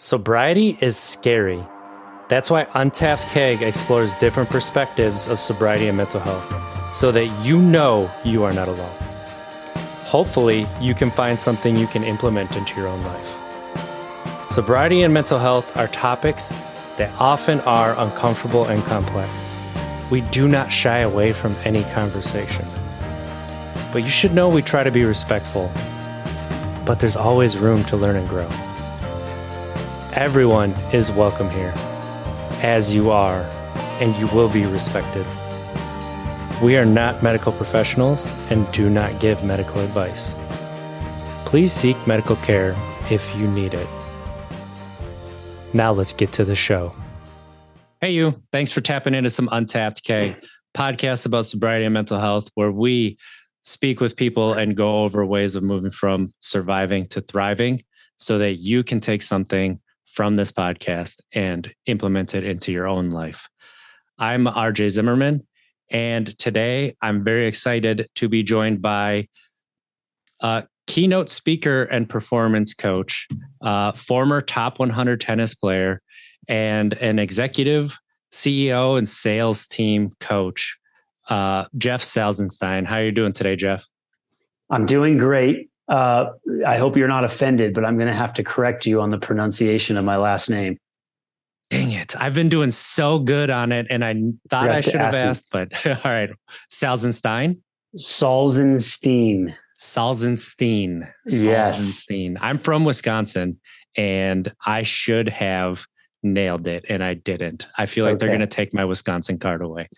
Sobriety is scary. That's why Untapped Keg explores different perspectives of sobriety and mental health so that you know you are not alone. Hopefully, you can find something you can implement into your own life. Sobriety and mental health are topics that often are uncomfortable and complex. We do not shy away from any conversation. But you should know we try to be respectful, but there's always room to learn and grow. Everyone is welcome here, as you are, and you will be respected. We are not medical professionals and do not give medical advice. Please seek medical care if you need it. Now let's get to the show. Hey you, thanks for tapping into some Untapped Keg, podcast about sobriety and mental health, where we speak with people and go over ways of moving from surviving to thriving so that you can take something from this podcast and implement it into your own life. I'm RJ Zimmerman, and today I'm very excited to be joined by a keynote speaker and performance coach, former top 100 tennis player, and an executive CEO and sales team coach, Jeff Salzenstein. How are you doing today, Jeff? I'm doing great. I hope you're not offended, but I'm going to have to correct you on the pronunciation of my last name. Dang it. I've been doing so good on it, and I thought I should have asked, but all right. Salzenstein? Salzenstein. Salzenstein. Yes. Salzenstein. I'm from Wisconsin, and I should have nailed it, and I didn't. I feel like they're going to take my Wisconsin card away.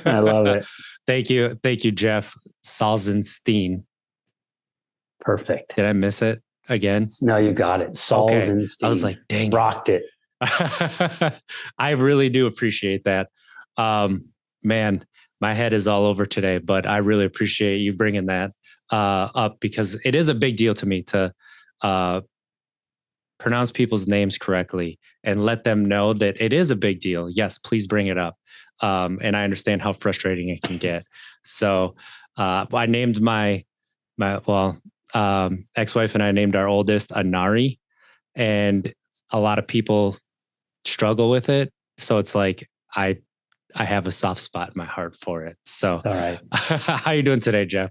I love it. Thank you. Thank you, Jeff Salzenstein. Perfect. Did I miss it again? No, you got it. Salzenstein. Okay. I was like, dang. Rocked it. I really do appreciate that. Man, my head is all over today, but I really appreciate you bringing that up because it is a big deal to me to pronounce people's names correctly and let them know that it is a big deal. Yes, please bring it up. And I understand how frustrating it can get. So I named my ex-wife and I named our oldest Anari, and a lot of people struggle with it. So it's like, I have a soft spot in my heart for it. So all right. How are you doing today, Jeff?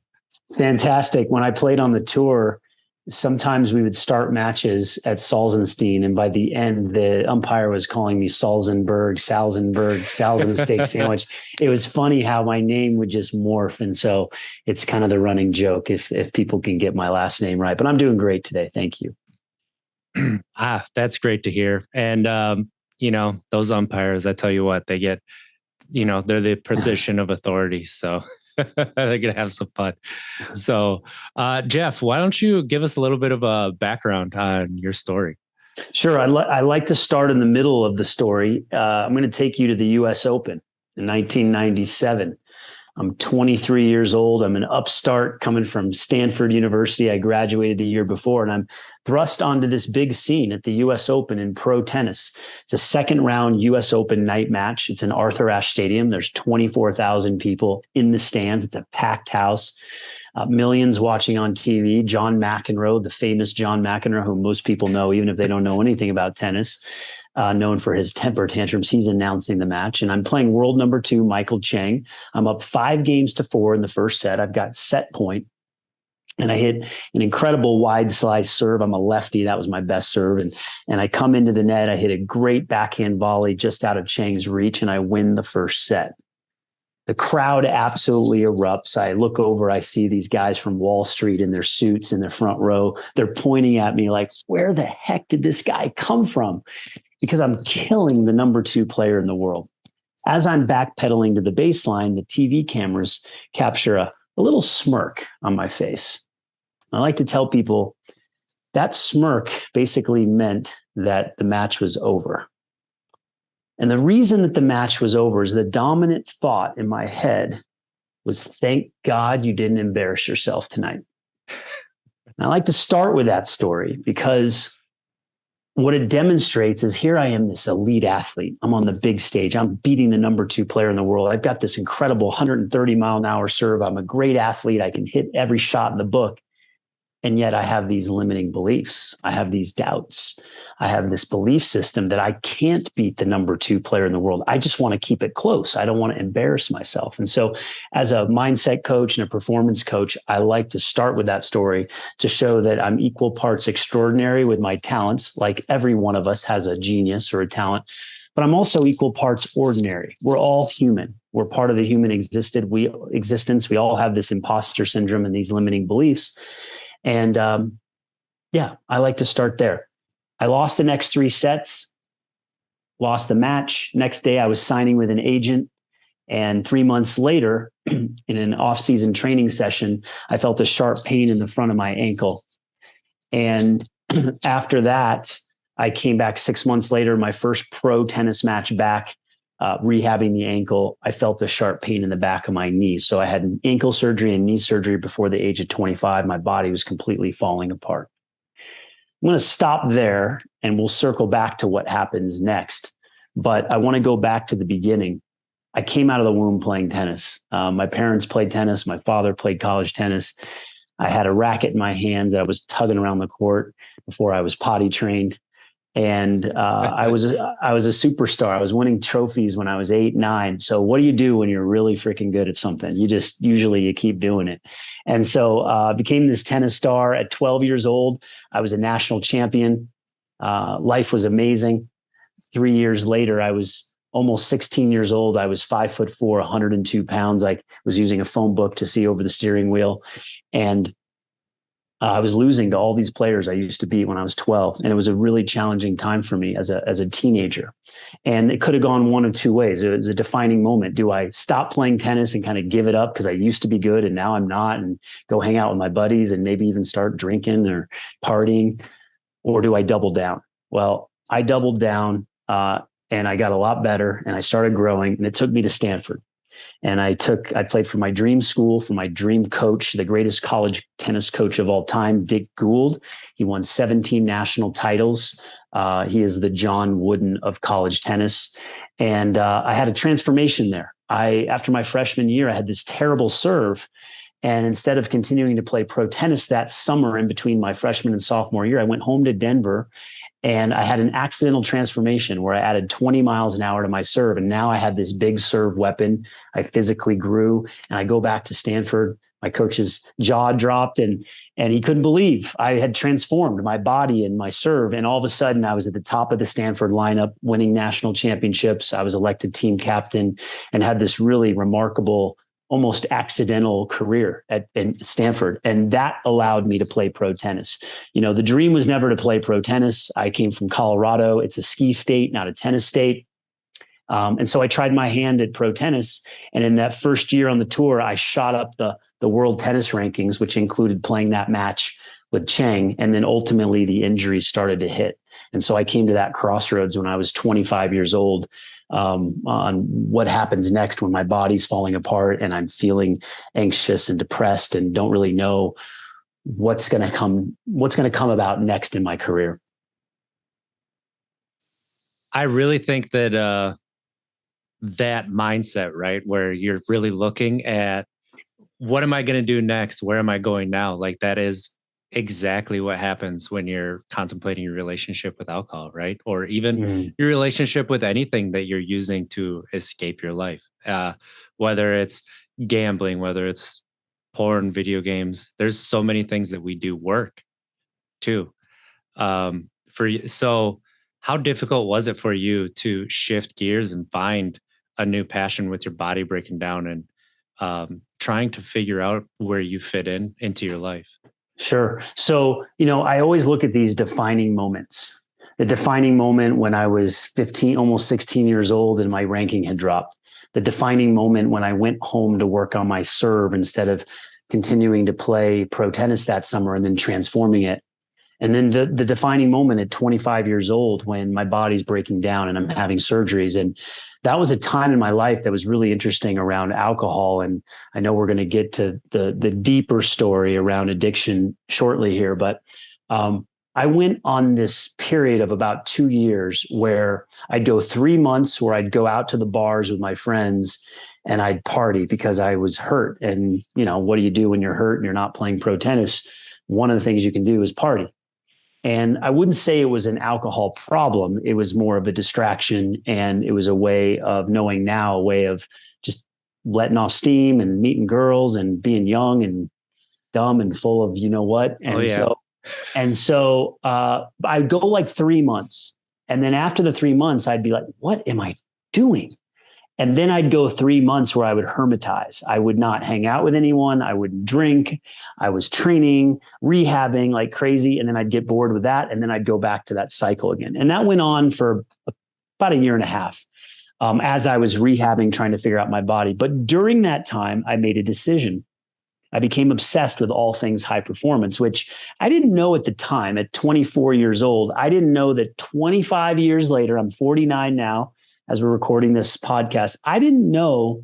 Fantastic. When I played on the tour, sometimes we would start matches at Salzenstein, and by the end, the umpire was calling me Salzensteak sandwich. It was funny how my name would just morph, and so it's kind of the running joke if people can get my last name right. But I'm doing great today. Thank you. That's great to hear. And those umpires, I tell you what, they get, they're the position of authority. So they're going to have some fun. So, Jeff, why don't you give us a little bit of a background on your story? Sure. I like to start in the middle of the story. I'm going to take you to the U.S. Open in 1997. I'm 23 years old. I'm an upstart coming from Stanford University. I graduated the year before, and I'm thrust onto this big scene at the U.S. Open in pro tennis. It's a second round U.S. Open night match. It's in Arthur Ashe Stadium. There's 24,000 people in the stands. It's a packed house. Millions watching on TV. John McEnroe, the famous John McEnroe, who most people know, even if they don't know anything about tennis, known for his temper tantrums. He's announcing the match, and I'm playing world number 2, Michael Chang. I'm up 5-4 in the first set. I've got set point, and I hit an incredible wide slice serve. I'm a lefty. That was my best serve. And I come into the net. I hit a great backhand volley just out of Chang's reach, and I win the first set. The crowd absolutely erupts. I look over, I see these guys from Wall Street in their suits in the front row. They're pointing at me like, where the heck did this guy come from? Because I'm killing the number 2 player in the world. As I'm backpedaling to the baseline, the TV cameras capture a little smirk on my face. I like to tell people that smirk basically meant that the match was over. And the reason that the match was over is the dominant thought in my head was, thank God you didn't embarrass yourself tonight. And I like to start with that story because what it demonstrates is here I am, this elite athlete. I'm on the big stage. I'm beating the number 2 player in the world. I've got this incredible 130 mile an hour serve. I'm a great athlete. I can hit every shot in the book. And yet I have these limiting beliefs. I have these doubts. I have this belief system that I can't beat the number 2 player in the world. I just want to keep it close. I don't want to embarrass myself. And so as a mindset coach and a performance coach, I like to start with that story to show that I'm equal parts extraordinary with my talents. Like every one of us has a genius or a talent, but I'm also equal parts ordinary. We're all human. We're part of the human existence. We all have this imposter syndrome and these limiting beliefs. And I like to start there. I lost the next 3 sets, lost the match. Next day, I was signing with an agent. And 3 months later, in an off-season training session, I felt a sharp pain in the front of my ankle. And after that, I came back 6 months later, my first pro tennis match back, rehabbing the ankle. I felt a sharp pain in the back of my knee. So I had ankle surgery and knee surgery before the age of 25. My body was completely falling apart. I'm going to stop there and we'll circle back to what happens next. But I want to go back to the beginning. I came out of the womb playing tennis. My parents played tennis. My father played college tennis. I had a racket in my hand that I was tugging around the court before I was potty trained. And I was a superstar. I was winning trophies when I was 8, 9. So what do you do when you're really freaking good at something? You keep doing it. And so I became this tennis star at 12 years old. I was a national champion. Life was amazing. 3 years later, I was almost 16 years old. I was 5'4", 102 pounds. I was using a phone book to see over the steering wheel. And I was losing to all these players I used to beat when I was 12. And it was a really challenging time for me as a teenager. And it could have gone one of 2 ways. It was a defining moment. Do I stop playing tennis and kind of give it up because I used to be good and now I'm not, and go hang out with my buddies and maybe even start drinking or partying? Or do I double down? Well, I doubled down and I got a lot better and I started growing, and it took me to Stanford. And I played for my dream school, for my dream coach, the greatest college tennis coach of all time, Dick Gould. He won 17 national titles. He is the John Wooden of college tennis. And I had a transformation there. After my freshman year, I had this terrible serve. And instead of continuing to play pro tennis that summer in between my freshman and sophomore year, I went home to Denver. And I had an accidental transformation where I added 20 miles an hour to my serve. And now I had this big serve weapon. I physically grew, and I go back to Stanford. My coach's jaw dropped and he couldn't believe I had transformed my body and my serve. And all of a sudden I was at the top of the Stanford lineup, winning national championships. I was elected team captain and had this really remarkable, almost accidental career at Stanford. And that allowed me to play pro tennis. You know, the dream was never to play pro tennis. I came from Colorado. It's a ski state, not a tennis state. And so I tried my hand at pro tennis. And in that first year on the tour, I shot up the world tennis rankings, which included playing that match with Chang. And then ultimately the injuries started to hit. And so I came to that crossroads when I was 25 years old, on what happens next when my body's falling apart and I'm feeling anxious and depressed and don't really know what's going to come about next in my career. I really think that that mindset, right, where you're really looking at what am I going to do next? Where am I going now? Like that is exactly what happens when you're contemplating your relationship with alcohol, right? Or even your relationship with anything that you're using to escape your life, whether it's gambling, whether it's porn, video games. There's so many things that we do work too. For you, so how difficult was it for you to shift gears and find a new passion with your body breaking down and trying to figure out where you fit into your life? Sure. So, I always look at these defining moments. The defining moment when I was 15, almost 16 years old and my ranking had dropped. The defining moment when I went home to work on my serve instead of continuing to play pro tennis that summer and then transforming it. And then the defining moment at 25 years old when my body's breaking down and I'm having surgeries. And that was a time in my life that was really interesting around alcohol. And I know we're going to get to the deeper story around addiction shortly here, but I went on this period of about 2 years where I'd go 3 months where I'd go out to the bars with my friends and I'd party because I was hurt. And, what do you do when you're hurt and you're not playing pro tennis? one of the things you can do is party. And I wouldn't say it was an alcohol problem. It was more of a distraction. And it was a way of knowing now, a way of just letting off steam and meeting girls and being young and dumb and full of, you know what? And so I'd go like 3 months. And then after the 3 months, I'd be like, what am I doing? And then I'd go 3 months where I would hermitize. I would not hang out with anyone. I wouldn't drink. I was training, rehabbing like crazy. And then I'd get bored with that. And then I'd go back to that cycle again. And that went on for about a year and a half as I was rehabbing, trying to figure out my body. But during that time, I made a decision. I became obsessed with all things high performance, which I didn't know at the time. At 24 years old, I didn't know that 25 years later, I'm 49 now, as we're recording this podcast, I didn't know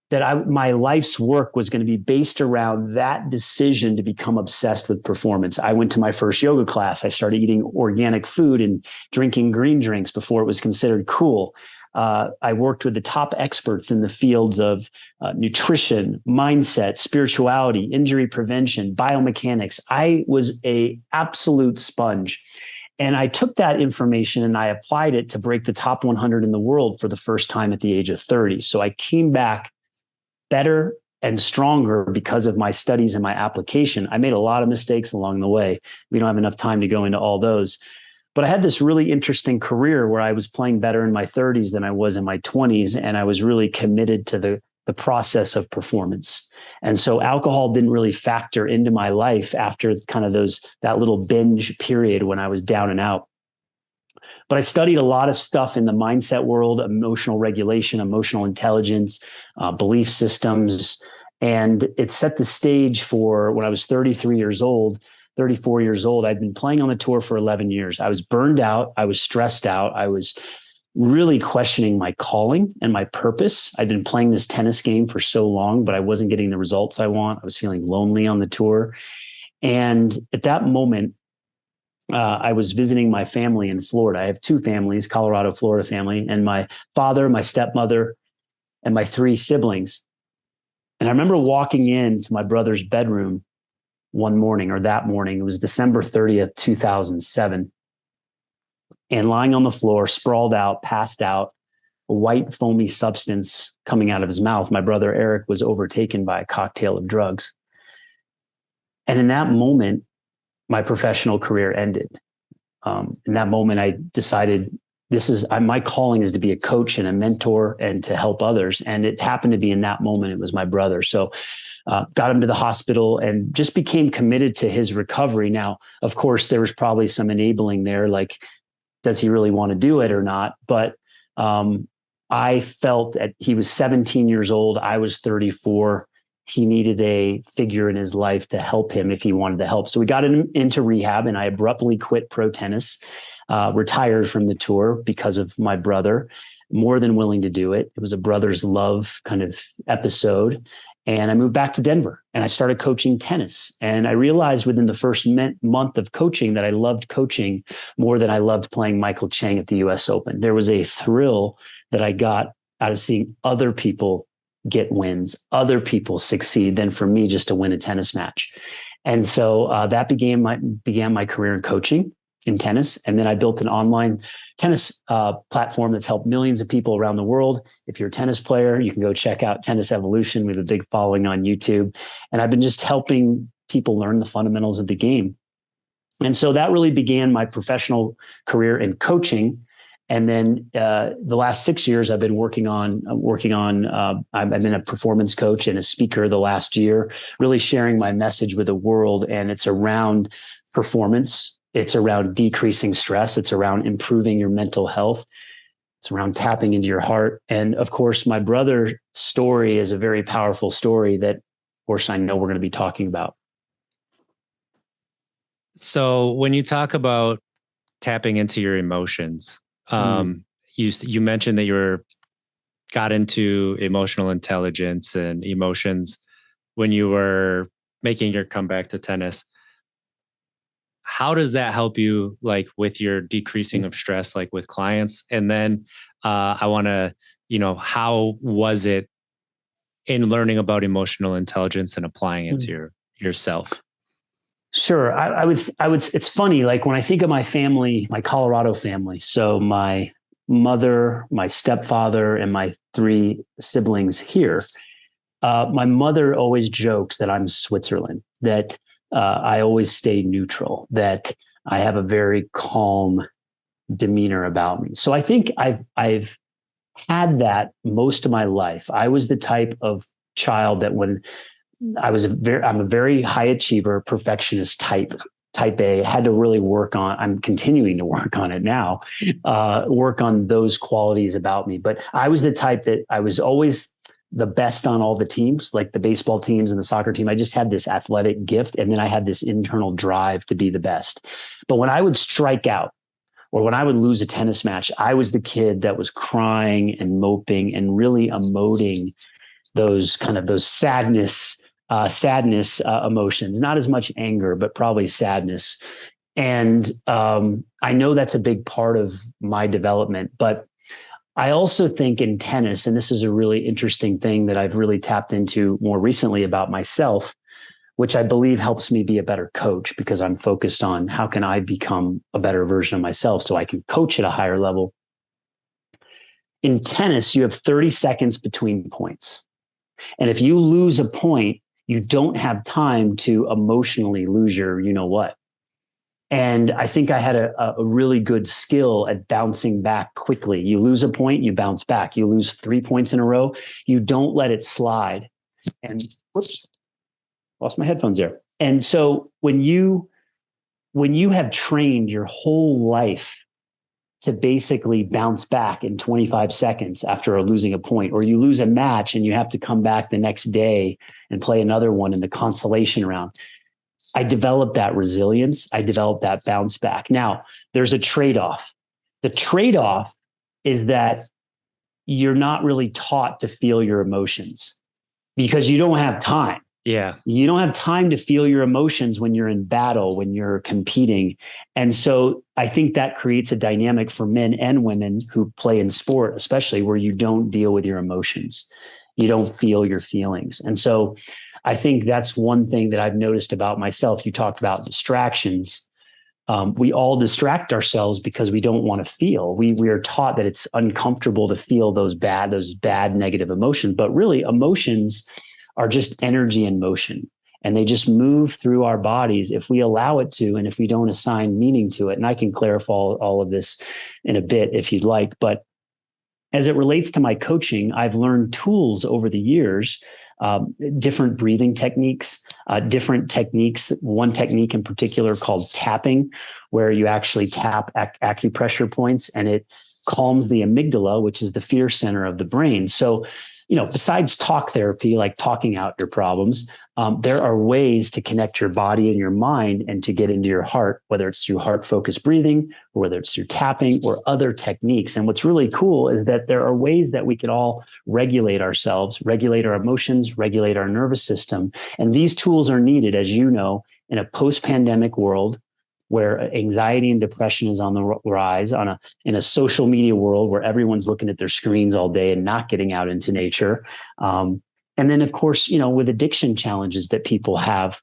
that my life's work was going to be based around that decision to become obsessed with performance. I went to my first yoga class. I started eating organic food and drinking green drinks before it was considered cool. I worked with the top experts in the fields of nutrition, mindset, spirituality, injury prevention, biomechanics. I was an absolute sponge. And I took that information and I applied it to break the top 100 in the world for the first time at the age of 30. So I came back better and stronger because of my studies and my application. I made a lot of mistakes along the way. We don't have enough time to go into all those. But I had this really interesting career where I was playing better in my 30s than I was in my 20s. And I was really committed to the process of performance. And so alcohol didn't really factor into my life after kind of that little binge period when I was down and out. But I studied a lot of stuff in the mindset world, emotional regulation, emotional intelligence, belief systems. And it set the stage for when I was 34 years old, I'd been playing on the tour for 11 years. I was burned out. I was stressed out. I was really questioning my calling and my purpose. I'd been playing this tennis game for so long, but I wasn't getting the results I want. I was feeling lonely on the tour. And at that moment, I was visiting my family in Florida. I have two families, Colorado, Florida family, and my father, my stepmother, and my three siblings. And I remember walking into my brother's bedroom one morning, or that morning, it was December 30th, 2007. And lying on the floor, sprawled out, passed out, a white foamy substance coming out of his mouth. My brother Eric was overtaken by a cocktail of drugs. And in that moment, my professional career ended. In that moment, I decided my calling is to be a coach and a mentor and to help others. And it happened to be in that moment, it was my brother. So got him to the hospital and just became committed to his recovery. Now, of course, there was probably some enabling there, like, does he really want to do it or not? But I felt he was 17 years old. I was 34. He needed a figure in his life to help him if he wanted to help. So we got him into rehab, and I abruptly quit pro tennis, retired from the tour because of my brother, more than willing to do it. It was a brother's love kind of episode. And I moved back to Denver and I started coaching tennis. And I realized within the first month of coaching that I loved coaching more than I loved playing Michael Chang at the US Open. There was a thrill that I got out of seeing other people get wins, other people succeed, than for me just to win a tennis match. And so that began my career in coaching in tennis. And then I built an online tennis platform that's helped millions of people around the world. If you're a tennis player, you can go check out Tennis Evolution. We have a big following on YouTube. And I've been just helping people learn the fundamentals of the game. And so that really began my professional career in coaching. And then the last 6 years, I've been working on. I've been a performance coach and a speaker the last year, really sharing my message with the world. And it's around performance. It's around decreasing stress. It's around improving your mental health. It's around tapping into your heart. And of course, my brother's story is a very powerful story that, of course, I know we're going to be talking about. So when you talk about tapping into your emotions, you mentioned that you got into emotional intelligence and emotions when you were making your comeback to tennis. How does that help you, like, with your decreasing of stress, like with clients? And then I want to, how was it in learning about emotional intelligence and applying it to yourself? Sure. It's funny. Like when I think of my family, my Colorado family, so my mother, my stepfather, and my three siblings here, my mother always jokes that I'm Switzerland, that I always stay neutral, that I have a very calm demeanor about me. So I think I've had that most of my life. I was the type of child that when I'm a very high achiever, perfectionist type A. Had to really work on. I'm continuing to work on it now. Work on those qualities about me. But I was the type that I was always the best on all the teams, like the baseball teams and the soccer team. I just had this athletic gift, and then I had this internal drive to be the best. But when I would strike out, or when I would lose a tennis match, I was the kid that was crying and moping and really emoting those sadness emotions, not as much anger, but probably sadness. And I know that's a big part of my development. But I also think in tennis, and this is a really interesting thing that I've really tapped into more recently about myself, which I believe helps me be a better coach, because I'm focused on how can I become a better version of myself so I can coach at a higher level. In tennis, you have 30 seconds between points. And if you lose a point, you don't have time to emotionally lose your, you know what. And I think I had a really good skill at bouncing back quickly. You lose a point, you bounce back. You lose 3 points in a row, you don't let it slide. And whoops, lost my headphones there. And so when you have trained your whole life to basically bounce back in 25 seconds after losing a point, or you lose a match and you have to come back the next day and play another one in the consolation round, I developed that resilience. I developed that bounce back. Now, there's a trade-off. The trade-off is that you're not really taught to feel your emotions because you don't have time. Yeah. You don't have time to feel your emotions when you're in battle, when you're competing. And so I think that creates a dynamic for men and women who play in sport, especially, where you don't deal with your emotions. You don't feel your feelings. And so I think that's one thing that I've noticed about myself. You talked about distractions. We all distract ourselves because we don't want to feel. We are taught that it's uncomfortable to feel those bad negative emotions, but really emotions are just energy in motion, and they just move through our bodies if we allow it to, and if we don't assign meaning to it. And I can clarify all of this in a bit if you'd like. But as it relates to my coaching, I've learned tools over the years, different breathing techniques, different techniques. One technique in particular called tapping, where you actually tap acupressure points, and it calms the amygdala, which is the fear center of the brain. So, besides talk therapy, like talking out your problems, there are ways to connect your body and your mind and to get into your heart, whether it's through heart-focused breathing, or whether it's through tapping or other techniques. And what's really cool is that there are ways that we can all regulate ourselves, regulate our emotions, regulate our nervous system. And these tools are needed, as you know, in a post-pandemic world where anxiety and depression is on the rise, in a social media world where everyone's looking at their screens all day and not getting out into nature. And then, of course, with addiction challenges that people have,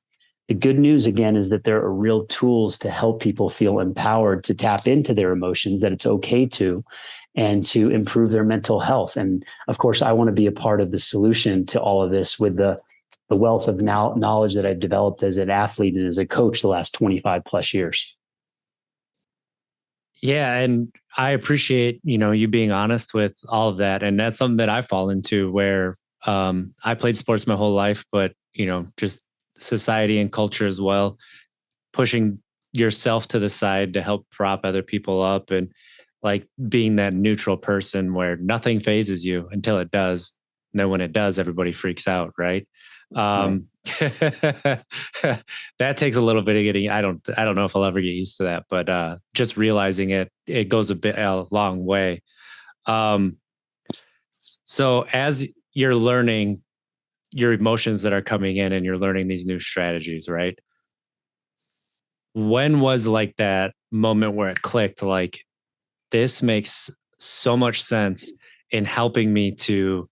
the good news, again, is that there are real tools to help people feel empowered to tap into their emotions, that it's okay to, and to improve their mental health. And of course, I want to be a part of the solution to all of this with the wealth of knowledge that I've developed as an athlete and as a coach the last 25 plus years. Yeah. And I appreciate, you being honest with all of that. And that's something that I fall into, where I played sports my whole life, but, just society and culture as well, pushing yourself to the side to help prop other people up, and like being that neutral person where nothing phases you until it does. And then when it does, everybody freaks out, right? That takes a little bit of getting. I don't know if I'll ever get used to that, but just realizing it goes a long way. So as you're learning your emotions that are coming in, and you're learning these new strategies, right? When was like that moment where it clicked, like, this makes so much sense in helping me to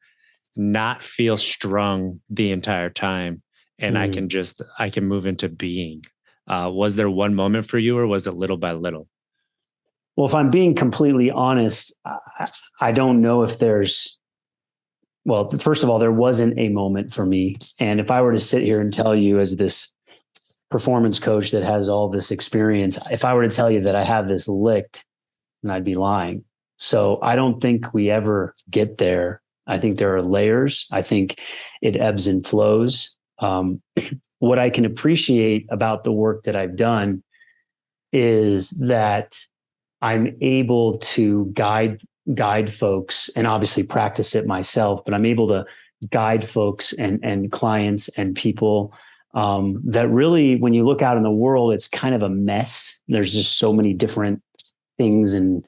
not feel strung the entire time, and I can move into being? Was there one moment for you, or was it little by little? Well, if I'm being completely honest, I don't know if well, first of all, there wasn't a moment for me. And if I were to sit here and tell you, as this performance coach that has all this experience, if I were to tell you that I have this licked, then I'd be lying. So I don't think we ever get there. I think there are layers. I think it ebbs and flows. What I can appreciate about the work that I've done is that I'm able to guide folks, and obviously practice it myself, but I'm able to guide folks and clients and people that really, when you look out in the world, it's kind of a mess. There's just so many different things and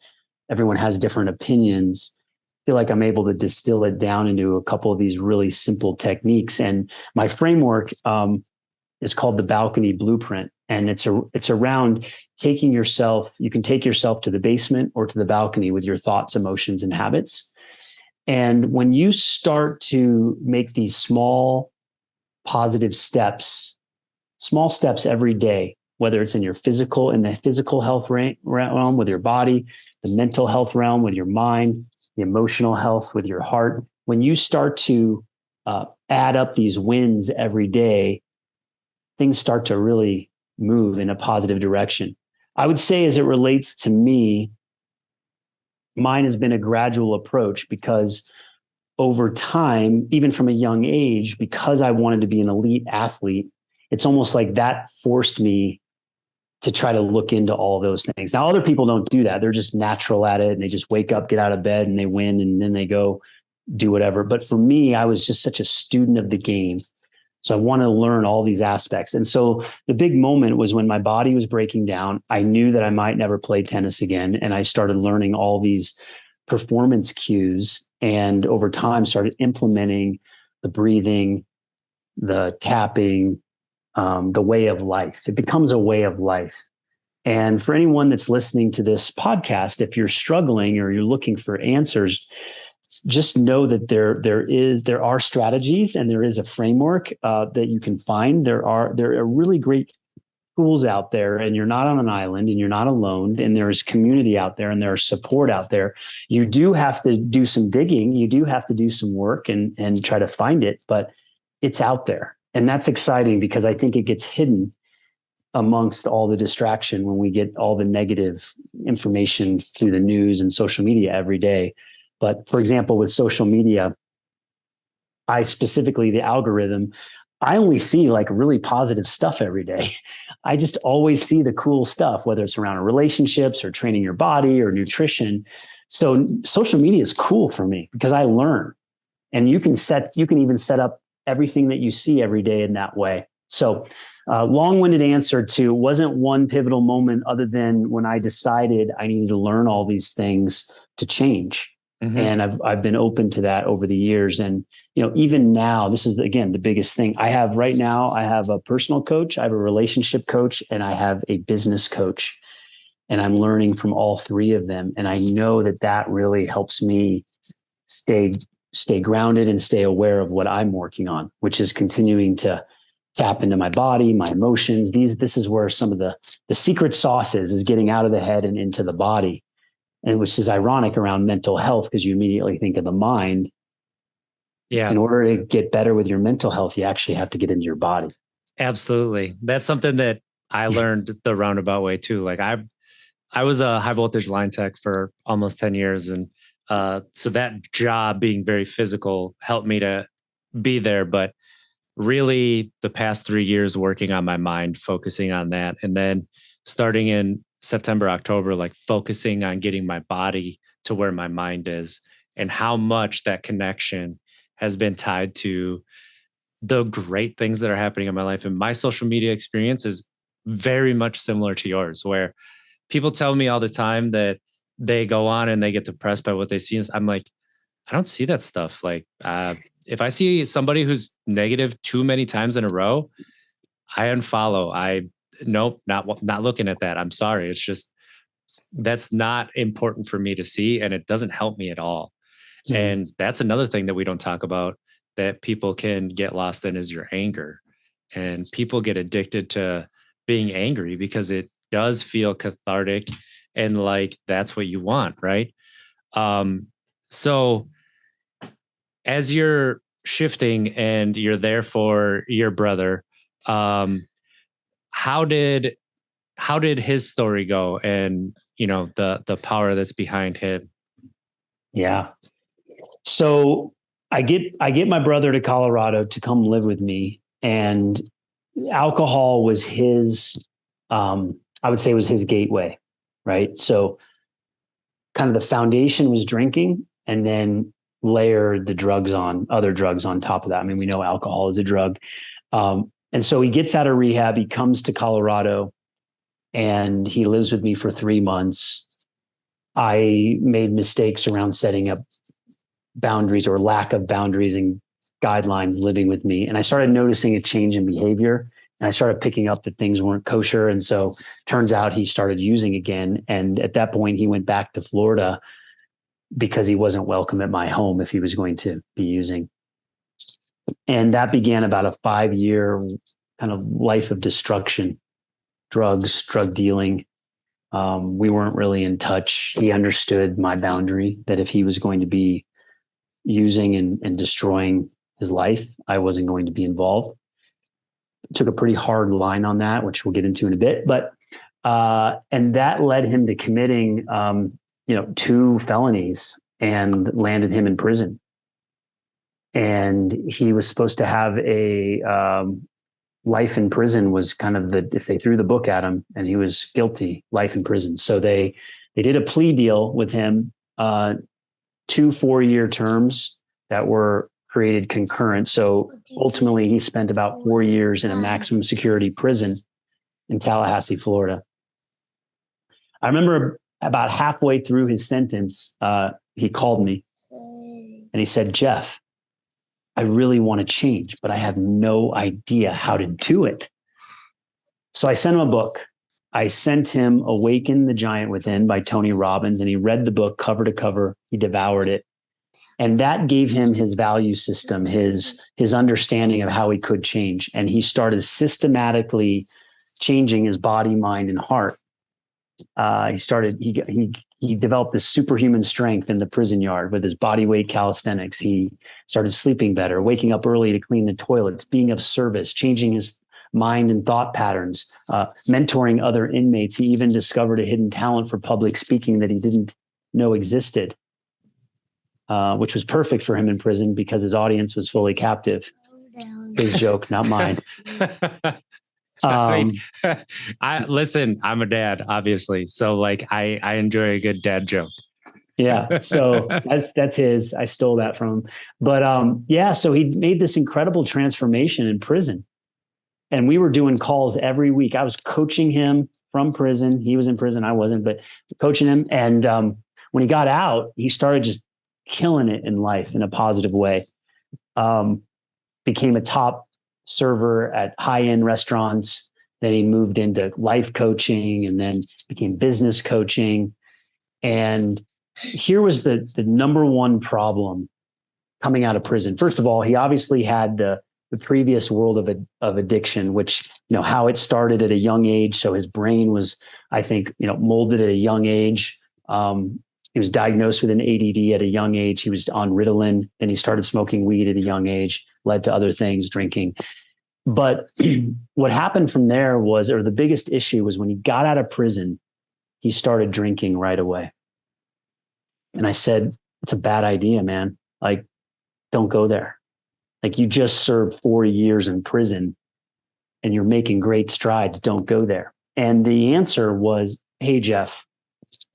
everyone has different opinions. I feel like I'm able to distill it down into a couple of these really simple techniques. And my framework is called the balcony blueprint. And it's around taking yourself, you can take yourself to the basement or to the balcony with your thoughts, emotions, and habits. And when you start to make these small positive steps, small steps every day, whether it's in the physical health realm with your body, the mental health realm with your mind, the emotional health with your heart, when you start to add up these wins every day, things start to really move in a positive direction. I would say, as it relates to me, mine has been a gradual approach, because over time, even from a young age, because I wanted to be an elite athlete, it's almost like that forced me to try to look into all those things. Now, other people don't do that. They're just natural at it, and they just wake up, get out of bed, and they win, and then they go do whatever. But for me, I was just such a student of the game. So I want to learn all these aspects. And so the big moment was when my body was breaking down. I knew that I might never play tennis again. And I started learning all these performance cues, and over time started implementing the breathing, the tapping, the way of life. It becomes a way of life. And for anyone that's listening to this podcast, if you're struggling or you're looking for answers, just know that there are strategies and there is a framework that you can find. There are really great tools out there, and you're not on an island and you're not alone, and there's community out there and there's support out there. You do have to do some digging. You do have to do some work and try to find it, but it's out there. And that's exciting, because I think it gets hidden amongst all the distraction when we get all the negative information through the news and social media every day. But for example, with social media, the algorithm, I only see like really positive stuff every day. I just always see the cool stuff, whether it's around relationships or training your body or nutrition. So social media is cool for me because I learn, and you can even set up everything that you see every day in that way. So long-winded answer to, wasn't one pivotal moment other than when I decided I needed to learn all these things to change. Mm-hmm. And I've been open to that over the years. And, even now, this is, again, the biggest thing I have right now. I have a personal coach, I have a relationship coach, and I have a business coach. And I'm learning from all three of them. And I know that really helps me stay grounded and stay aware of what I'm working on, which is continuing to tap into my body, my emotions. This is where some of the secret sauce is getting out of the head and into the body. And which is ironic around mental health, because you immediately think of the mind. Yeah. In order to get better with your mental health, you actually have to get into your body. Absolutely. That's something that I learned the roundabout way too. Like I was a high voltage line tech for almost 10 years. And so that job being very physical helped me to be there. But really the past 3 years working on my mind, focusing on that. And then starting in September, October, like focusing on getting my body to where my mind is, and how much that connection has been tied to the great things that are happening in my life. And my social media experience is very much similar to yours, where people tell me all the time that they go on and they get depressed by what they see. I'm like, I don't see that stuff. Like, if I see somebody who's negative too many times in a row, I unfollow. Nope, not looking at that. I'm sorry. It's just, that's not important for me to see, and it doesn't help me at all. Mm-hmm. And that's another thing that we don't talk about that people can get lost in, is your anger. And people get addicted to being angry, because it does feel cathartic and like that's what you want, right? So as you're shifting and you're there for your brother, how did his story go, and the power that's behind him? Yeah. So I get my brother to Colorado to come live with me, and alcohol was his, I would say was his gateway, right? So kind of the foundation was drinking, and then layered the other drugs on top of that. I mean, we know alcohol is a drug. And so he gets out of rehab, he comes to Colorado, and he lives with me for 3 months. I made mistakes around setting up boundaries or lack of boundaries and guidelines living with me. And I started noticing a change in behavior, and I started picking up that things weren't kosher. And so turns out he started using again. And at that point, he went back to Florida because he wasn't welcome at my home if he was going to be using. And that began about a 5-year kind of life of destruction, drugs, drug dealing. We weren't really in touch. He understood my boundary, that if he was going to be using and destroying his life, I wasn't going to be involved. Took a pretty hard line on that, which we'll get into in a bit. But and that led him to committing 2 felonies and landed him in prison. And he was supposed to have a life in prison, was kind of if they threw the book at him and he was guilty, life in prison. So they did a plea deal with him, 2 4-year terms that were created concurrent. So ultimately he spent about 4 years in a maximum security prison in Tallahassee, Florida. I remember about halfway through his sentence, he called me and he said, "Jeff, I really want to change, but I have no idea how to do it." So I sent him a book. I sent him Awaken the Giant Within by Tony Robbins, and he read the book cover to cover. He devoured it. And that gave him his value system, his understanding of how he could change. And he started systematically changing his body, mind, and heart. He developed this superhuman strength in the prison yard with his body weight calisthenics. He started sleeping better, waking up early to clean the toilets, being of service, changing his mind and thought patterns, mentoring other inmates. He even discovered a hidden talent for public speaking that he didn't know existed, which was perfect for him in prison because his audience was fully captive. His joke, not mine. Listen, I'm a dad, obviously. So like I enjoy a good dad joke. Yeah. So that's his. I stole that from him. But so he made this incredible transformation in prison. And we were doing calls every week. I was coaching him from prison. He was in prison. I wasn't, but coaching him. And when he got out, he started just killing it in life in a positive way. Became a top server at high-end restaurants. Then he moved into life coaching and then became business coaching. And here was the number one problem coming out of prison. First of all, he obviously had the previous world of addiction, which, how it started at a young age. So his brain was, I think, molded at a young age. He was diagnosed with an ADD at a young age. He was on Ritalin. Then he started smoking weed at a young age, led to other things, drinking. But what happened from there was, or the biggest issue was, when he got out of prison, he started drinking right away. And I said, "It's a bad idea, man. Like, don't go there. Like, you just served 4 years in prison and you're making great strides. Don't go there." And the answer was, "Hey, Jeff,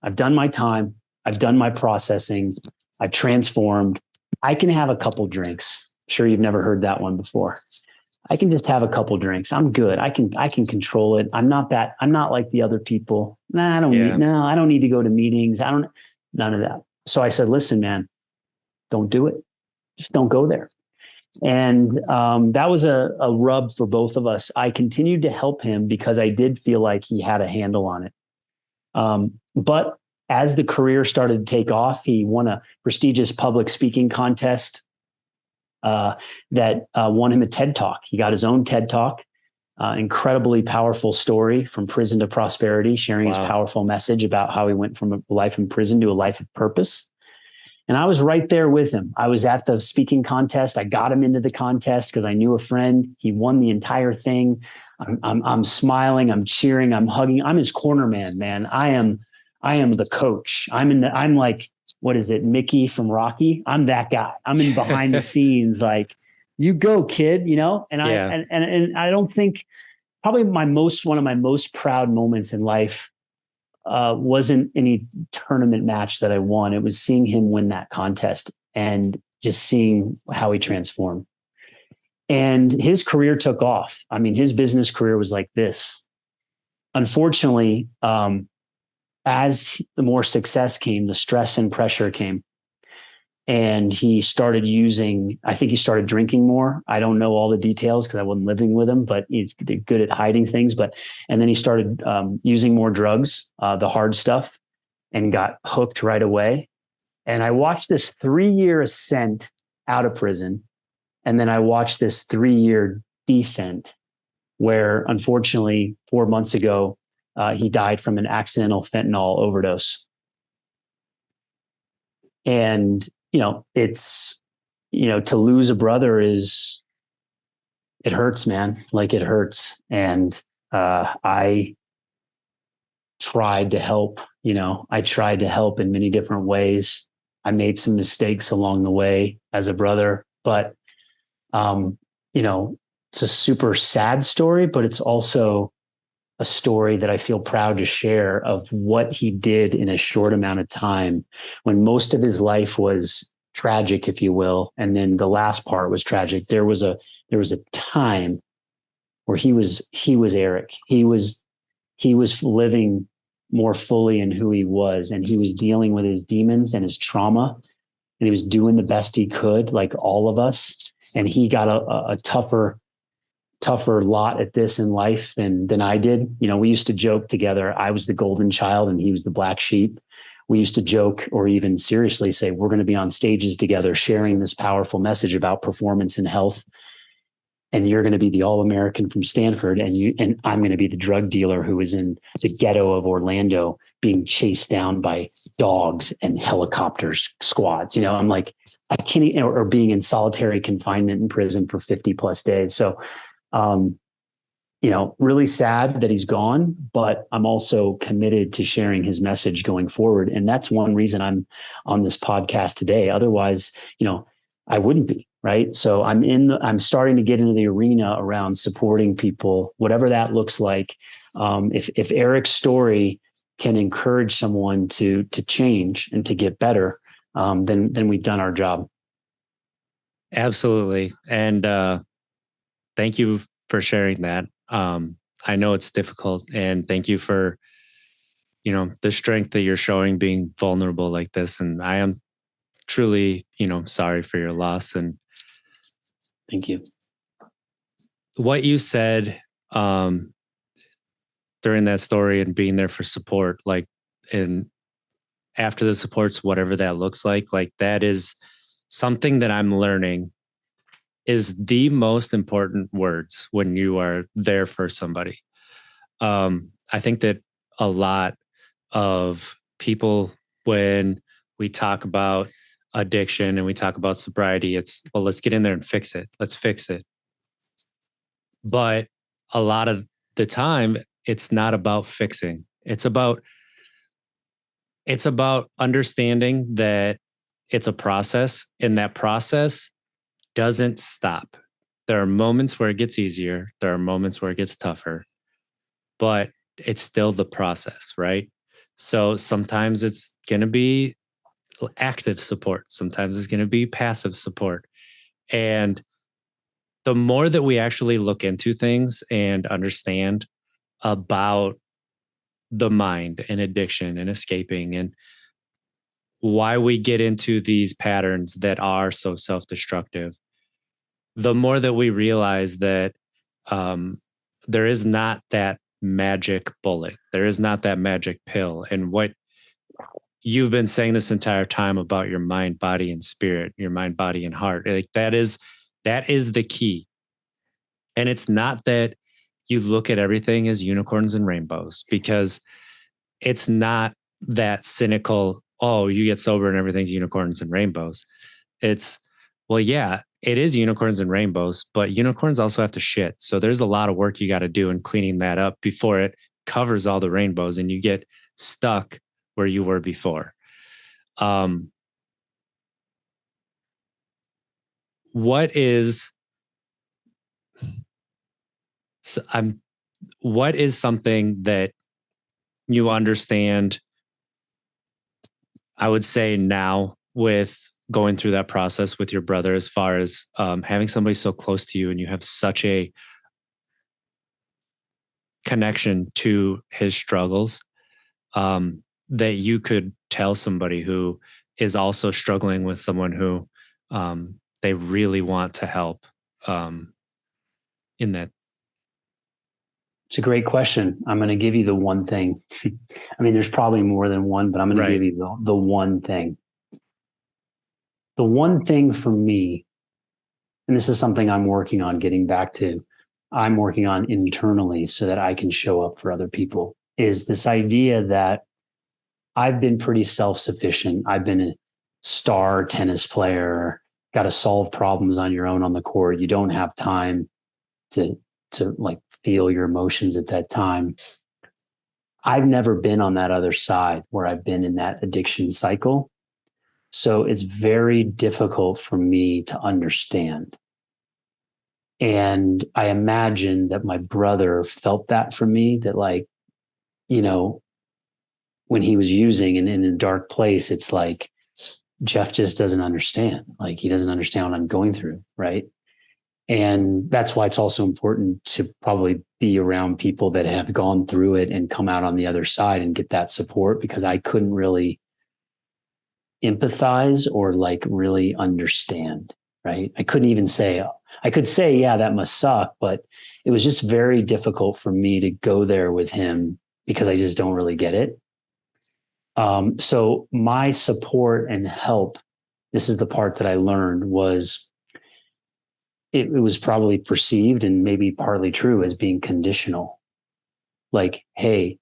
I've done my time. I've done my processing. I've transformed. I can have a couple drinks." Sure, you've never heard that one before. "I can just have a couple drinks. I'm good. I can control it. I'm not like the other people. I don't need to go to meetings. None of that." So I said, "Listen, man, don't do it. Just don't go there." And that was a rub for both of us. I continued to help him because I did feel like he had a handle on it. But as the career started to take off, he won a prestigious public speaking contest that won him a TED Talk. He got his own TED Talk. Incredibly powerful story from prison to prosperity, sharing his powerful message about how he went from a life in prison to a life of purpose. And I was right there with him. I was at the speaking contest. I got him into the contest because I knew a friend. He won the entire thing. I'm smiling. I'm cheering. I'm hugging. I'm his corner man. I am the coach. I'm like, what is it? Mickey from Rocky. I'm that guy. I'm in behind the scenes. Like, you go, kid, you know? And I don't think probably one of my most proud moments in life wasn't any tournament match that I won. It was seeing him win that contest and just seeing how he transformed. And his career took off. I mean, his business career was like this. Unfortunately, as the more success came, the stress and pressure came. And he started I think he started drinking more. I don't know all the details because I wasn't living with him, but he's good at hiding things. And then he started using more drugs, the hard stuff, and got hooked right away. And I watched this 3-year ascent out of prison. And then I watched this 3-year descent where, unfortunately, 4 months ago, he died from an accidental fentanyl overdose. And it's, to lose a brother it hurts, man. Like, it hurts. And I tried to help, in many different ways. I made some mistakes along the way as a brother, but, it's a super sad story, but it's also a story that I feel proud to share of what he did in a short amount of time when most of his life was tragic, if you will. And then the last part was tragic. There was a time where he was Eric. He was living more fully in who he was, and he was dealing with his demons and his trauma, and he was doing the best he could, like all of us. And he got a tougher lot at this in life than I did. We used to joke together. I was the golden child and he was the black sheep. We used to joke or even seriously say, we're going to be on stages together sharing this powerful message about performance and health. And you're going to be the All-American from Stanford. And I'm going to be the drug dealer who is in the ghetto of Orlando being chased down by dogs and helicopters squads. I'm like, I can't, or being in solitary confinement in prison for 50 plus days. So, really sad that he's gone, but I'm also committed to sharing his message going forward. And that's one reason I'm on this podcast today. Otherwise, I wouldn't be, right? So I'm starting to get into the arena around supporting people, whatever that looks like. If Eric's story can encourage someone to change and to get better, then we've done our job. Absolutely. And, thank you for sharing that. I know it's difficult, and thank you for, the strength that you're showing being vulnerable like this. And I am truly, sorry for your loss. And thank you. What you said during that story and being there for support, and after the supports, whatever that looks like that is something that I'm learning is the most important words when you are there for somebody. I think that a lot of people, when we talk about addiction and we talk about sobriety, it's, well, let's get in there and fix it. Let's fix it. But a lot of the time, it's not about fixing. It's about understanding that it's a process, and that process doesn't stop. There are moments where it gets easier. There are moments where it gets tougher, but it's still the process, right? So sometimes it's going to be active support. Sometimes it's going to be passive support. And the more that we actually look into things and understand about the mind and addiction and escaping and why we get into these patterns that are so self-destructive, the more that we realize that there is not that magic bullet. There is not that magic pill. And what you've been saying this entire time about your mind, body, and spirit, your mind, body, and heart, like that is the key. And it's not that you look at everything as unicorns and rainbows, because it's not that cynical, oh, you get sober and everything's unicorns and rainbows. It's, well, yeah, it is unicorns and rainbows, but unicorns also have to shit. So there's a lot of work you got to do in cleaning that up before it covers all the rainbows and you get stuck where you were before. What is something that you understand, I would say now, with going through that process with your brother, as far as having somebody so close to you and you have such a connection to his struggles, that you could tell somebody who is also struggling with someone who they really want to help in that? It's a great question. I'm going to give you the one thing. I mean, there's probably more than one, but I'm going to give you the one thing. The one thing for me, and this is something I'm working on getting back to, I'm working on internally so that I can show up for other people, is this idea that I've been pretty self-sufficient. I've been a star tennis player, got to solve problems on your own on the court. You don't have time to like feel your emotions at that time. I've never been on that other side where I've been in that addiction cycle. So it's very difficult for me to understand. And I imagine that my brother felt that from me, that like, you know, when he was using and in a dark place, it's like, Jeff just doesn't understand. Like, he doesn't understand what I'm going through. Right. And that's why it's also important to probably be around people that have gone through it and come out on the other side and get that support, because I couldn't really empathize or like really understand. Right. I couldn't even say, I could say, yeah, that must suck, but it was just very difficult for me to go there with him because I just don't really get it. So my support and help, this is the part that I learned, was it was probably perceived and maybe partly true as being conditional. Like, hey,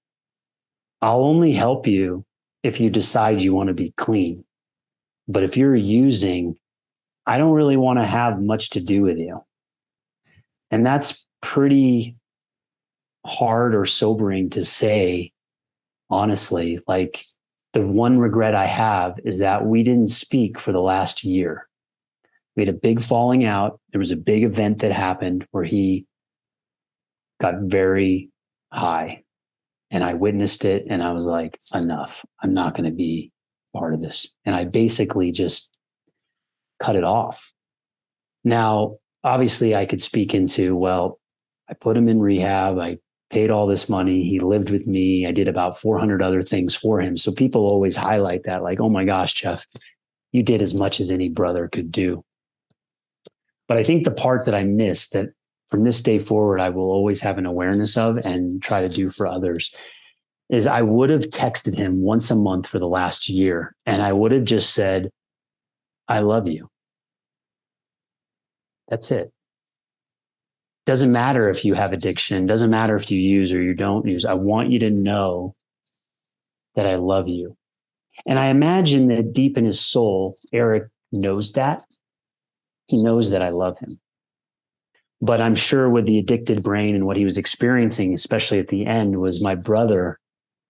I'll only help you if you decide you want to be clean. But if you're using, I don't really want to have much to do with you. And that's pretty hard or sobering to say, honestly. Like, the one regret I have is that we didn't speak for the last year. We had a big falling out. There was a big event that happened where he got very high, and I witnessed it, and I was like, enough. I'm not going to be part of this. And I basically just cut it off. Now, obviously I could speak into, well, I put him in rehab. I paid all this money. He lived with me. I did about 400 other things for him. So people always highlight that, like, oh my gosh, Jeff, you did as much as any brother could do. But I think the part that I missed, that from this day forward, I will always have an awareness of and try to do for others, is I would have texted him once a month for the last year. And I would have just said, I love you. That's it. Doesn't matter if you have addiction. Doesn't matter if you use or you don't use. I want you to know that I love you. And I imagine that deep in his soul, Eric knows that. He knows that I love him. But I'm sure with the addicted brain and what he was experiencing, especially at the end, was my brother,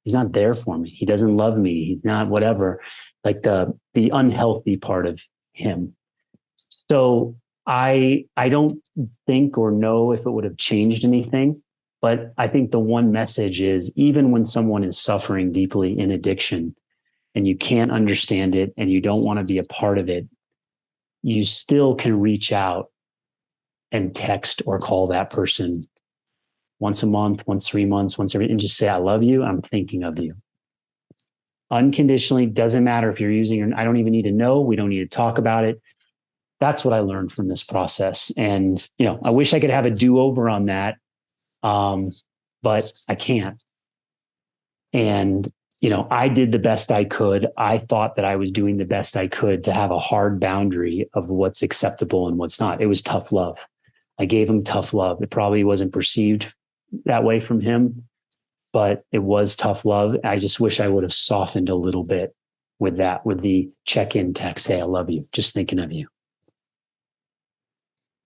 he's not there for me. He doesn't love me. He's not whatever, like the unhealthy part of him. So I don't think or know if it would have changed anything, but I think the one message is, even when someone is suffering deeply in addiction and you can't understand it and you don't want to be a part of it, you still can reach out and text or call that person once a month, once 3 months, once every, and just say, I love you. I'm thinking of you. Unconditionally. Doesn't matter if you're using, or I don't even need to know. We don't need to talk about it. That's what I learned from this process. And, you know, I wish I could have a do-over on that. But I can't. And, you know, I did the best I could. I thought that I was doing the best I could to have a hard boundary of what's acceptable and what's not. It was tough love. I gave him tough love. It probably wasn't perceived that way from him, but it was tough love. I just wish I would have softened a little bit with that, with the check-in text. Hey, I love you. Just thinking of you.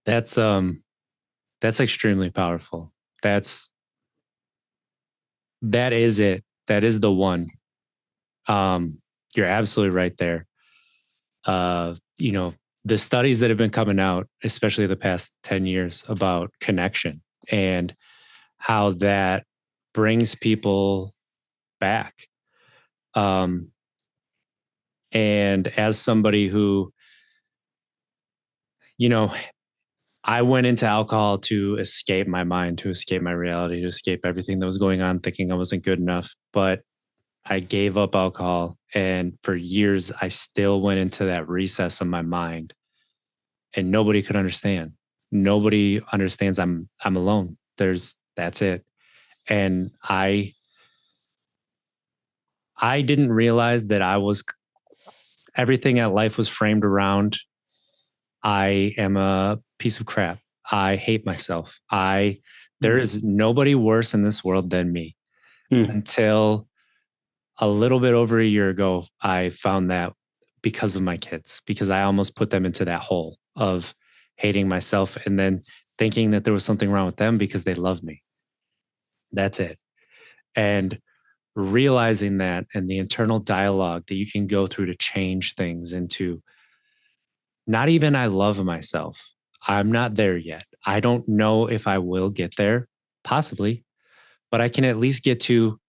That's extremely powerful. That is it. That is the one. You're absolutely right there. The studies that have been coming out, especially the past 10 years, about connection and how that brings people back. And as somebody who, I went into alcohol to escape my mind, to escape my reality, to escape everything that was going on, thinking I wasn't good enough. But I gave up alcohol, and for years, I still went into that recess of my mind, and nobody could understand. Nobody understands I'm alone. That's it. And I didn't realize that everything at life was framed around, I am a piece of crap. I hate myself. There is nobody worse in this world than me. Until a little bit over a year ago, I found that because of my kids, because I almost put them into that hole of hating myself and then thinking that there was something wrong with them because they love me. That's it. And realizing that, and the internal dialogue that you can go through to change things into, not even I love myself. I'm not there yet. I don't know if I will get there, possibly, but I can at least get to,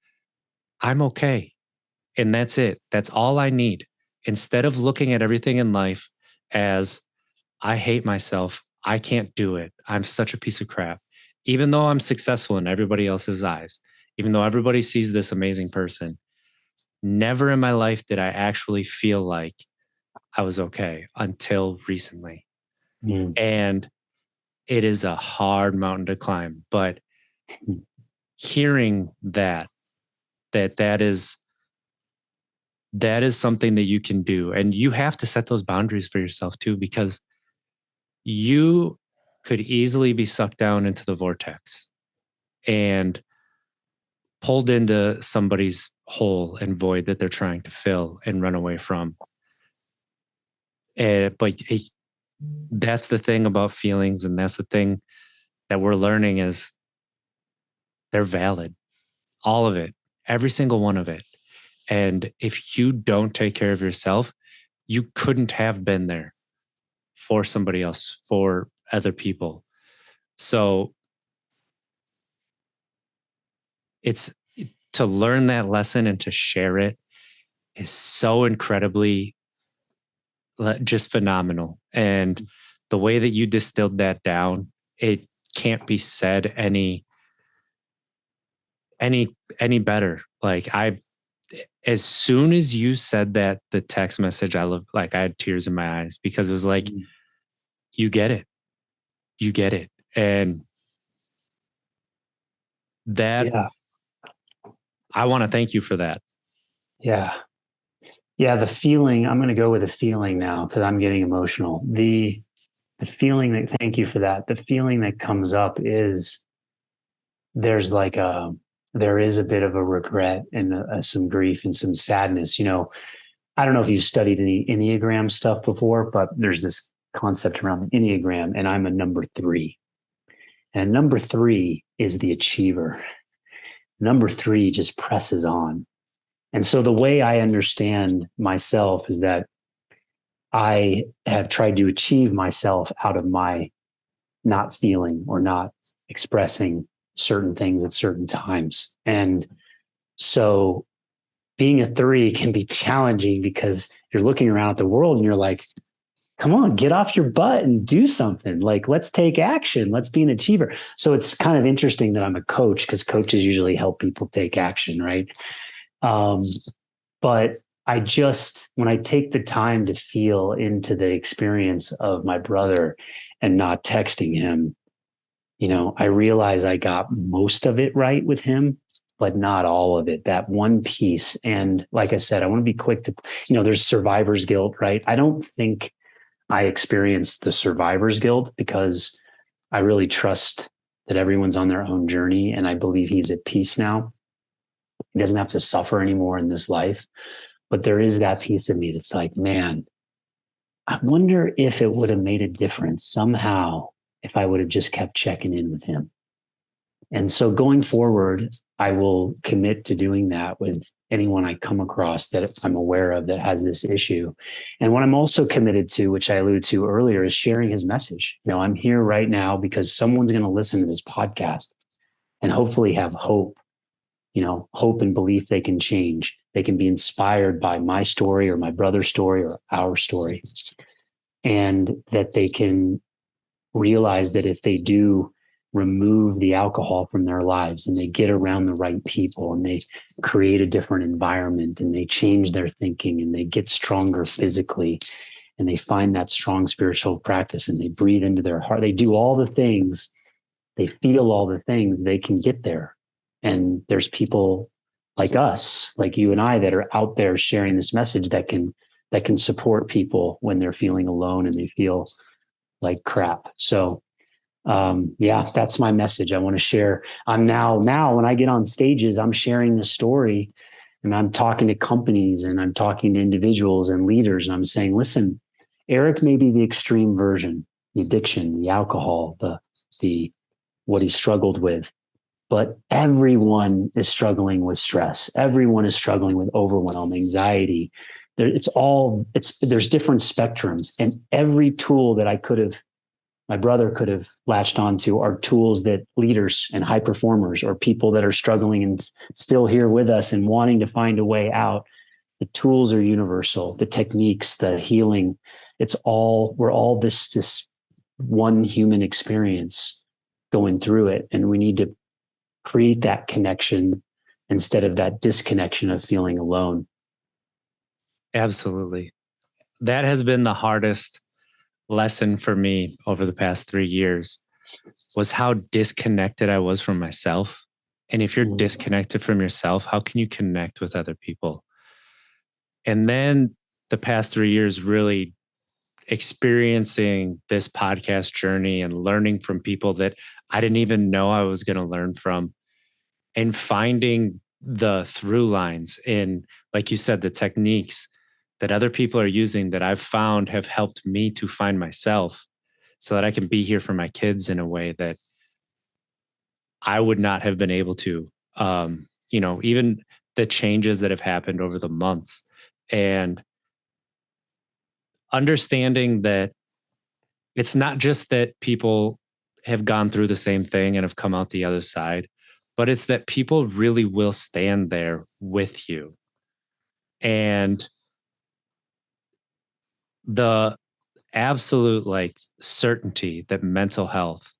I'm okay. And that's it. That's all I need. Instead of looking at everything in life as, I hate myself, I can't do it, I'm such a piece of crap, even though I'm successful in everybody else's eyes, even though everybody sees this amazing person, never in my life did I actually feel like I was okay until recently. And it is a hard mountain to climb, but hearing that is something that you can do. And you have to set those boundaries for yourself too, because you could easily be sucked down into the vortex and pulled into somebody's hole and void that they're trying to fill and run away from. But that's the thing about feelings, and that's the thing that we're learning is they're valid. All of it, every single one of it. And if you don't take care of yourself, you couldn't have been there for somebody else, for other people. So it's to learn that lesson and to share it is so incredibly just phenomenal. And the way that you distilled that down, it can't be said any better. Like as soon as you said that, the text message, I had tears in my eyes, because it was like, you get it. And that, I want to thank you for that. Yeah. The feeling, I'm going to go with the feeling now because I'm getting emotional. The feeling that, thank you for that. The feeling that comes up is there is a bit of a regret and some grief and some sadness. I don't know if you've studied any Enneagram stuff before, but there's this concept around the Enneagram, and I'm a number 3. And number 3 is the achiever. Number 3 just presses on. And so the way I understand myself is that I have tried to achieve myself out of my not feeling or not expressing certain things at certain times. And so being a 3 can be challenging because you're looking around at the world and you're like, come on, get off your butt and do something. Like, let's take action. Let's be an achiever. So it's kind of interesting that I'm a coach, because coaches usually help people take action, right? But when I take the time to feel into the experience of my brother and not texting him, I realize I got most of it right with him, but not all of it, that one piece. And like I said, I want to be quick to, there's survivor's guilt, right? I don't think I experienced the survivor's guilt because I really trust that everyone's on their own journey. And I believe he's at peace now. He doesn't have to suffer anymore in this life. But there is that piece of me that's like, man, I wonder if it would have made a difference somehow if I would have just kept checking in with him. And so going forward, I will commit to doing that with anyone I come across that I'm aware of that has this issue. And what I'm also committed to, which I alluded to earlier, is sharing his message. You know, I'm here right now because someone's going to listen to this podcast and hopefully have hope, you know, hope and belief they can change. They can be inspired by my story or my brother's story or our story. And that they can realize that if they do remove the alcohol from their lives and they get around the right people and they create a different environment and they change their thinking and they get stronger physically and they find that strong spiritual practice and they breathe into their heart, they do all the things, they feel all the things, they can get there. And there's people like us, like you and I, that are out there sharing this message that can support people when they're feeling alone and they feel like crap. So yeah, that's my message. I want to share. I'm now when I get on stages, I'm sharing the story and I'm talking to companies and I'm talking to individuals and leaders. And I'm saying, listen, Eric may be the extreme version, the addiction, the alcohol, the what he struggled with, but everyone is struggling with stress. Everyone is struggling with overwhelm, anxiety. There's different spectrums, and every tool that my brother could have latched onto are tools that leaders and high performers or people that are struggling and still here with us and wanting to find a way out. The tools are universal, the techniques, the healing. We're all this one human experience going through it. And we need to create that connection instead of that disconnection of feeling alone. Absolutely. That has been the hardest lesson for me over the past 3 years, was how disconnected I was from myself. And if you're disconnected from yourself, how can you connect with other people? And then the past 3 years, really experiencing this podcast journey and learning from people that I didn't even know I was going to learn from, and finding the through lines in, like you said, the techniques that other people are using that I've found have helped me to find myself so that I can be here for my kids in a way that I would not have been able to. Even the changes that have happened over the months, and understanding that it's not just that people have gone through the same thing and have come out the other side, but it's that people really will stand there with you. And the absolute certainty that mental health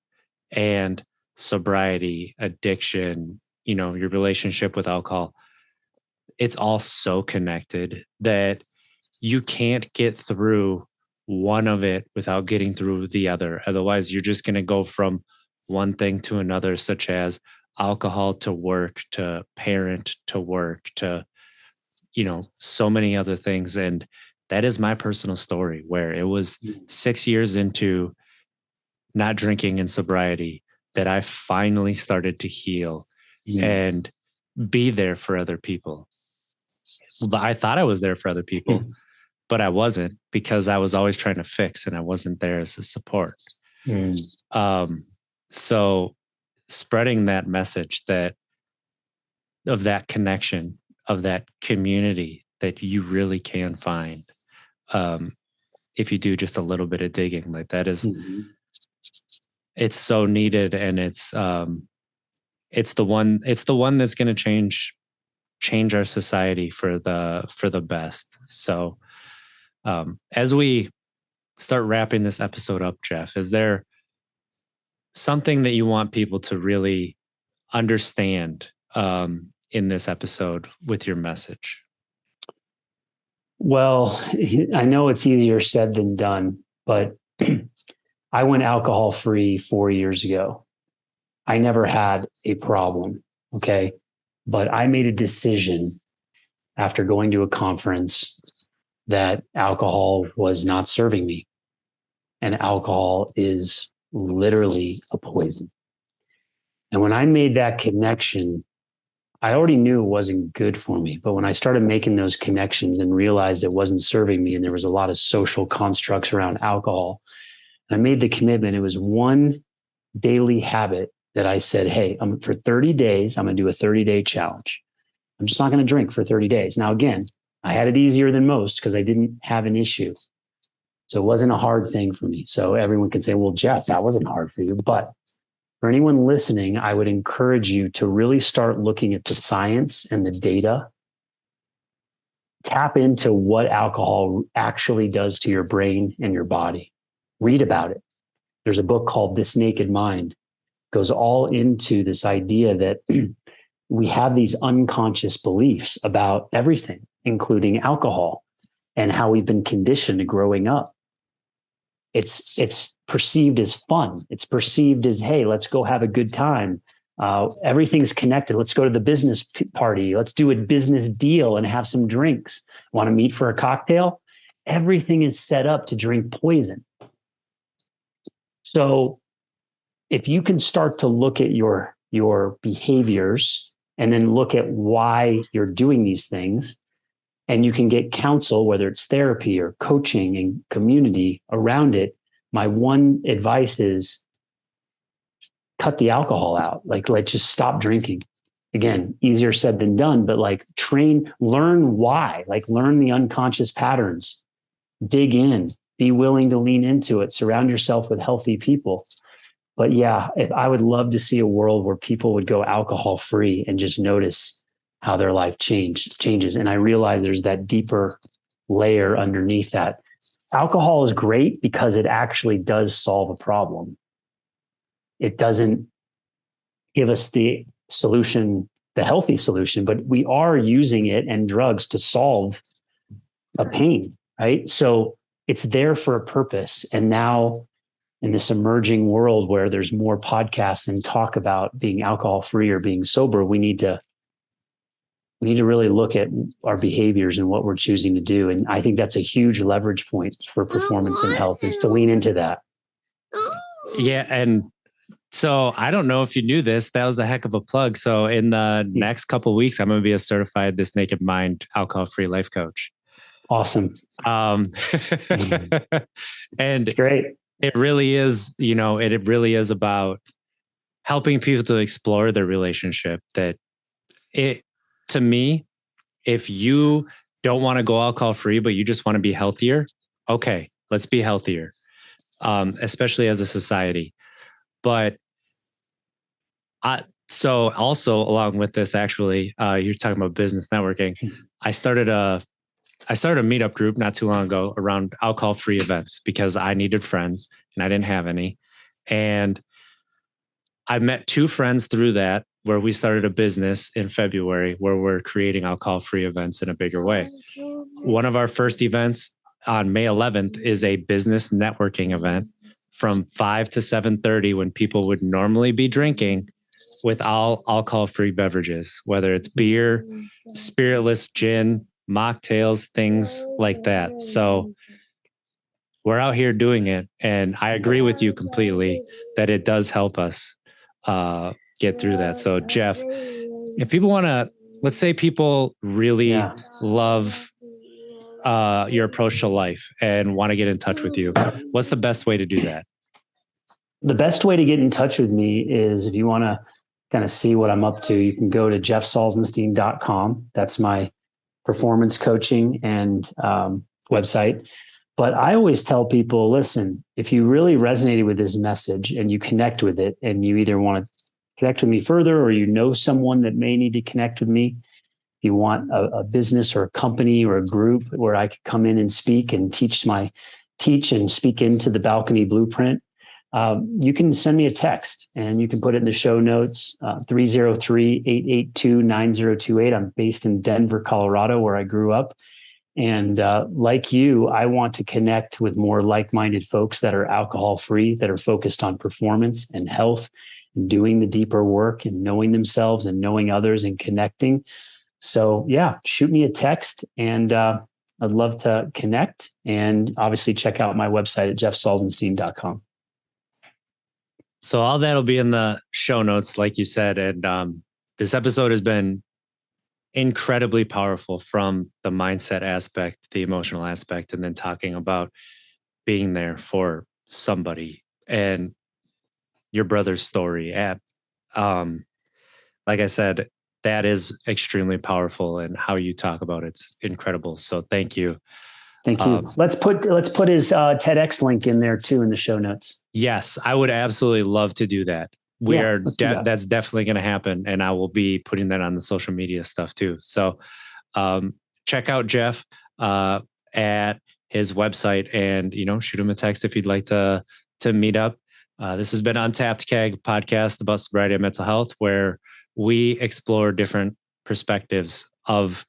and sobriety, addiction, your relationship with alcohol, it's all so connected that you can't get through one of it without getting through the other. Otherwise, you're just going to go from one thing to another, such as alcohol to work, to parent to work, to, so many other things. And that is my personal story, where it was 6 years into not drinking and sobriety that I finally started to heal and be there for other people. I thought I was there for other people, but I wasn't, because I was always trying to fix and I wasn't there as a support. So spreading that message of that connection, of that community that you really can find, if you do just a little bit of digging, like that is, it's so needed. And it's the one that's going to change our society for the best. So as we start wrapping this episode up, Jeff, is there something that you want people to really understand in this episode with your message? Well, I know it's easier said than done, but I went alcohol free 4 years ago. I never had a problem. Okay. But I made a decision after going to a conference that alcohol was not serving me. And alcohol is literally a poison. And when I made that connection, I already knew it wasn't good for me. But when I started making those connections and realized it wasn't serving me, and there was a lot of social constructs around alcohol, and I made the commitment. It was one daily habit that I said, hey, for 30 days, I'm going to do a 30-day challenge. I'm just not going to drink for 30 days. Now, again, I had it easier than most because I didn't have an issue. So it wasn't a hard thing for me. So everyone can say, well, Jeff, that wasn't hard for you. But for anyone listening, I would encourage you to really start looking at the science and the data. Tap into what alcohol actually does to your brain and your body. Read about it. There's a book called This Naked Mind. It goes all into this idea that we have these unconscious beliefs about everything, including alcohol, and how we've been conditioned growing up. It's perceived as fun. It's perceived as, hey, let's go have a good time. Everything's connected. Let's go to the business party. Let's do a business deal and have some drinks. Want to meet for a cocktail? Everything is set up to drink poison. So if you can start to look at your behaviors and then look at why you're doing these things, and you can get counsel, whether it's therapy or coaching and community around it, my one advice is cut the alcohol out. Like, let's just stop drinking. Again, easier said than done, but like learn why, like learn the unconscious patterns, dig in, be willing to lean into it, surround yourself with healthy people. But yeah, I would love to see a world where people would go alcohol free and just notice how their life changes. And I realize there's that deeper layer underneath that. Alcohol is great because it actually does solve a problem. It doesn't give us the solution, the healthy solution, but we are using it and drugs to solve a pain, right? So it's there for a purpose. And now in this emerging world where there's more podcasts and talk about being alcohol free or being sober, we need to really look at our behaviors and what we're choosing to do. And I think that's a huge leverage point for performance and health, is to lean into that. Yeah. And so I don't know if you knew this, that was a heck of a plug. So in the next couple of weeks, I'm going to be a certified This Naked Mind alcohol-free life coach. Awesome. And it's great. It really is, it really is about helping people to explore their relationship. To me, if you don't want to go alcohol free, but you just want to be healthier, okay, let's be healthier, especially as a society. But so also along with this, actually, you're talking about business networking. I started a meetup group not too long ago around alcohol-free events because I needed friends and I didn't have any. And I met two friends through that, where we started a business in February where we're creating alcohol-free events in a bigger way. One of our first events on May 11th is a business networking event from 5 to 7:30 when people would normally be drinking, with all alcohol-free beverages, whether it's beer, spiritless gin, mocktails, things like that. So we're out here doing it. And I agree with you completely that it does help us get through that. So Jeff, if people want to, let's say people really love your approach to life and want to get in touch with you, what's the best way to do that? The best way to get in touch with me is, if you want to kind of see what I'm up to, you can go to jeffsalzenstein.com. That's my performance coaching and website. But I always tell people, listen, if you really resonated with this message and you connect with it, and you either want to connect with me further, or you know someone that may need to connect with me, if you want a business or a company or a group where I could come in and speak and teach and speak into the balcony blueprint, you can send me a text and you can put it in the show notes, 303-882-9028. I'm based in Denver, Colorado, where I grew up. And like you, I want to connect with more like-minded folks that are alcohol-free, that are focused on performance and health, and doing the deeper work and knowing themselves and knowing others and connecting. So yeah, shoot me a text, and I'd love to connect. And obviously check out my website at jeffsalzenstein.com. So all that'll be in the show notes, like you said. And this episode has been incredibly powerful from the mindset aspect, the emotional aspect, and then talking about being there for somebody and your brother's story. Like I said, that is extremely powerful, and how you talk about it's incredible. So thank you. Thank you. Let's put his TEDx link in there too in the show notes. Yes, I would absolutely love to do that. That's definitely going to happen, and I will be putting that on the social media stuff too. So check out Jeff at his website, and shoot him a text if you'd like to meet up. This has been Untapped Keg podcast about sobriety and mental health, where we explore different perspectives of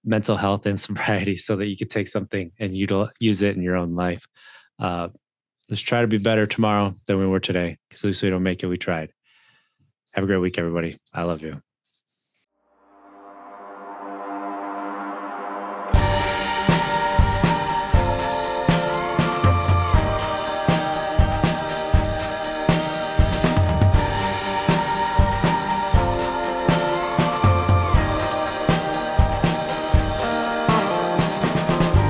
mental health and sobriety so that you can take something and use it in your own life. Let's try to be better tomorrow than we were today, because at least we don't make it, we tried. Have a great week, everybody. I love you.